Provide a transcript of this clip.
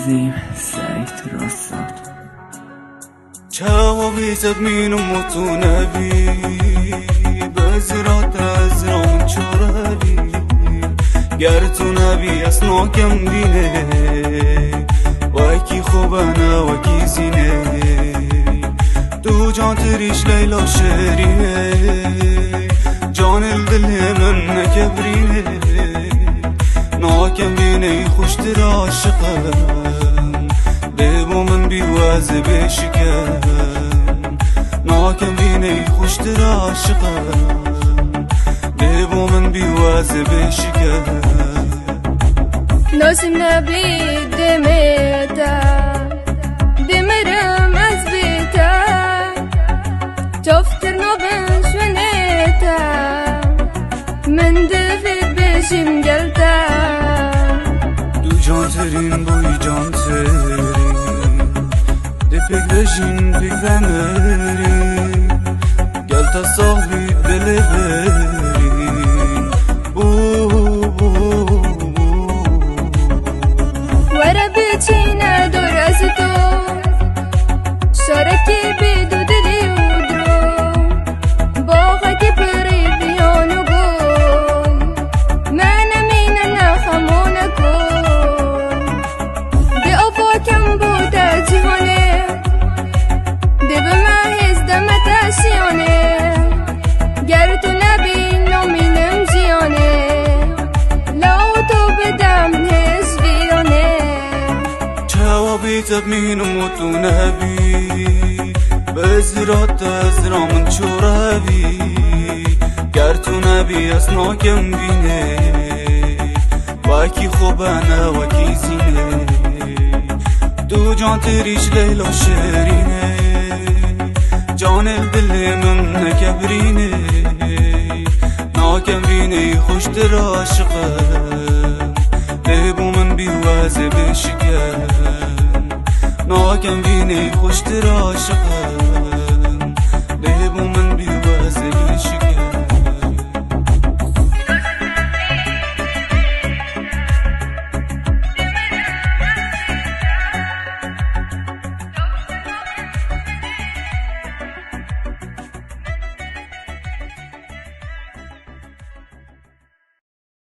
عظیم سعید راستاد چاو بیزد مینم و تو نبی بزرات از رام چورلی گر تو نبی اسناکم دینه وکی خوبانه وکی زینه تو جان تریش لیلا شرینه جان الدل من نکبرینه ناکم بینه خوشتر عاشقم ببو من بیوازه بشکم ناکم بینه خوشتر عاشقم ببو من بیوازه بشکم نازم نبی دمیتا دمرم از بیتا جفتر نبن شونیتا من دفید بشیم گلتا دو جان ترین بوی جان ترین ده پک دشین پک دمرین گلتا صاحبی دل برین ورا بچینه دور از تو شارکی بیدو دلی و درو باغا که پری بیانو گوی من امینه نخمونه کن دی آفا کم بوده جهانه دی به محیز دمت اشیانه گر تو نبین نامینم جیانه لاو تو بدم بیتب مینم و تو نبی بزرات از رامن چوربی گر تو نبی اسناکم بینه وکی خوبانه وکی زینه دو جان تریش لیلا شرینه جان الدل من نکبرینه ناکم بینه خوشتر عاشقم ببو من بیوازه بشکم ناکم بینه خوشتر عاشقم